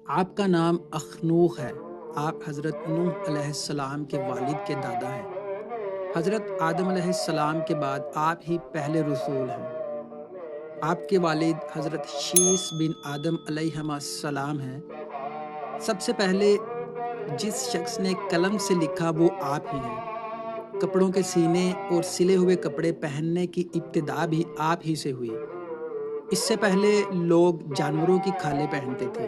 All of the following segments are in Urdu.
آپ کا نام اخنوخ ہے۔ آپ حضرت نوح علیہ السلام کے والد کے دادا ہیں۔ حضرت آدم علیہ السلام کے بعد آپ ہی پہلے رسول ہیں۔ آپ کے والد حضرت شیس بن آدم علیہ السلام ہیں۔ سب سے پہلے جس شخص نے قلم سے لکھا وہ آپ ہی ہیں۔ کپڑوں کے سینے اور سلے ہوئے کپڑے پہننے کی ابتدا بھی آپ ہی سے ہوئی۔ اس سے پہلے لوگ جانوروں کی کھالیں پہنتے تھے۔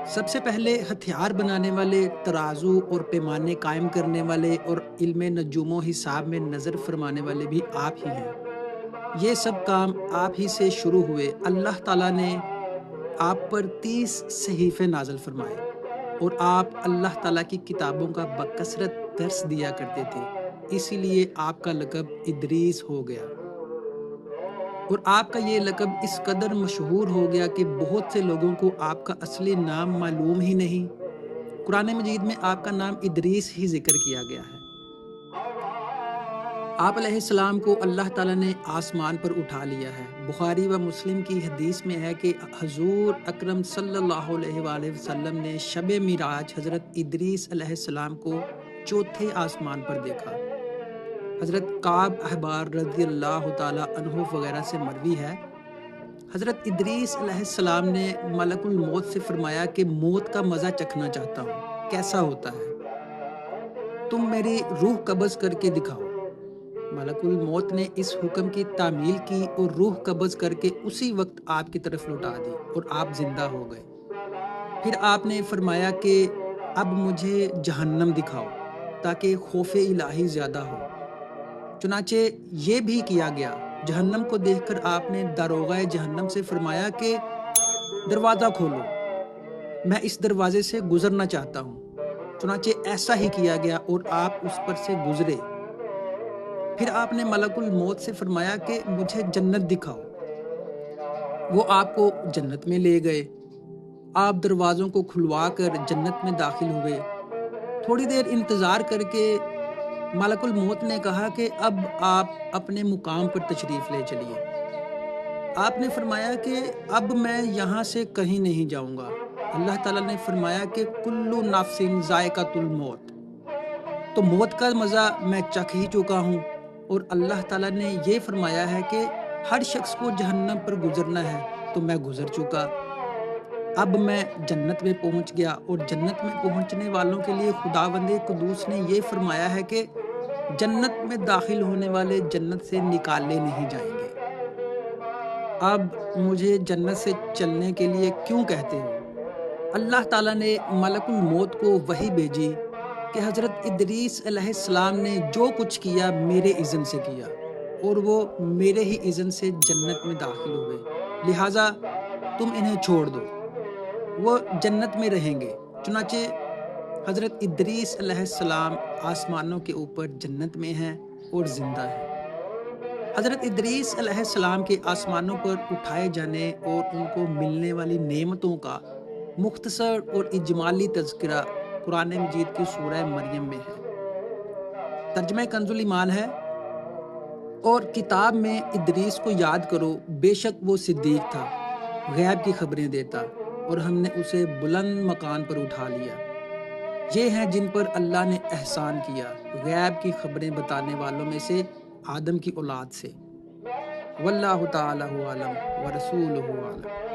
سب سے پہلے ہتھیار بنانے والے، ترازو اور پیمانے قائم کرنے والے اور علم نجوم و حساب میں نظر فرمانے والے بھی آپ ہی ہیں۔ یہ سب کام آپ ہی سے شروع ہوئے۔ اللہ تعالیٰ نے آپ پر 30 صحیفے نازل فرمائے اور آپ اللہ تعالیٰ کی کتابوں کا بکثرت درس دیا کرتے تھے، اسی لیے آپ کا لقب ادریس ہو گیا۔ اور آپ کا یہ لقب اس قدر مشہور ہو گیا کہ بہت سے لوگوں کو آپ کا اصلی نام معلوم ہی نہیں۔ قرآن مجید میں آپ کا نام ادریس ہی ذکر کیا گیا ہے۔ آپ علیہ السلام کو اللہ تعالیٰ نے آسمان پر اٹھا لیا ہے۔ بخاری و مسلم کی حدیث میں ہے کہ حضور اکرم صلی اللہ علیہ وآلہ وسلم نے شب معراج حضرت ادریس علیہ السلام کو چوتھے آسمان پر دیکھا۔ حضرت کعب احبار رضی اللہ تعالیٰ عنہ وغیرہ سے مروی ہے، حضرت ادریس علیہ السلام نے ملک الموت سے فرمایا کہ موت کا مزہ چکھنا چاہتا ہوں، کیسا ہوتا ہے؟ تم میری روح قبض کر کے دکھاؤ۔ ملک الموت نے اس حکم کی تعمیل کی اور روح قبض کر کے اسی وقت آپ کی طرف لوٹا دی اور آپ زندہ ہو گئے۔ پھر آپ نے فرمایا کہ اب مجھے جہنم دکھاؤ تاکہ خوف الہی زیادہ ہو۔ چنانچہ یہ بھی کیا گیا۔ جہنم کو دیکھ کر آپ نے داروغہ جہنم سے فرمایا کہ دروازہ کھولو، میں اس دروازے سے گزرنا چاہتا ہوں۔ چنانچہ ایسا ہی کیا گیا اور آپ اس پر سے گزرے۔ پھر آپ نے ملک الموت سے فرمایا کہ مجھے جنت دکھاؤ۔ وہ آپ کو جنت میں لے گئے۔ آپ دروازوں کو کھلوا کر جنت میں داخل ہوئے۔ تھوڑی دیر انتظار کر کے ملک الموت نے کہا کہ اب آپ اپنے مقام پر تشریف لے چلیے۔ آپ نے فرمایا کہ اب میں یہاں سے کہیں نہیں جاؤں گا۔ اللہ تعالیٰ نے فرمایا کہ کل نفس ذائقۃ الموت، تو موت کا مزہ میں چکھ ہی چکا ہوں۔ اور اللہ تعالیٰ نے یہ فرمایا ہے کہ ہر شخص کو جہنم پر گزرنا ہے، تو میں گزر چکا۔ اب میں جنت میں پہنچ گیا، اور جنت میں پہنچنے والوں کے لیے خداوند قدوس نے یہ فرمایا ہے کہ جنت میں داخل ہونے والے جنت سے نکالے نہیں جائیں گے۔ اب مجھے جنت سے چلنے کے لیے کیوں کہتے ہو؟ اللہ تعالیٰ نے ملک الموت کو وحی بھیجی کہ حضرت ادریس علیہ السلام نے جو کچھ کیا میرے اذن سے کیا، اور وہ میرے ہی اذن سے جنت میں داخل ہوئے، لہٰذا تم انہیں چھوڑ دو، وہ جنت میں رہیں گے۔ چنانچہ حضرت ادریس علیہ السلام آسمانوں کے اوپر جنت میں ہیں اور زندہ ہیں۔ حضرت ادریس علیہ السلام کے آسمانوں پر اٹھائے جانے اور ان کو ملنے والی نعمتوں کا مختصر اور اجمالی تذکرہ قرآن مجید کی سورہ مریم میں ہے۔ ترجمہ کنز ایمان ہے، اور کتاب میں ادریس کو یاد کرو، بے شک وہ صدیق تھا، غیب کی خبریں دیتا، اور ہم نے اسے بلند مکان پر اٹھا لیا۔ یہ ہیں جن پر اللہ نے احسان کیا، غیب کی خبریں بتانے والوں میں سے آدم کی اولاد سے۔ واللہ تعالی اعلم ورسولہ اعلم۔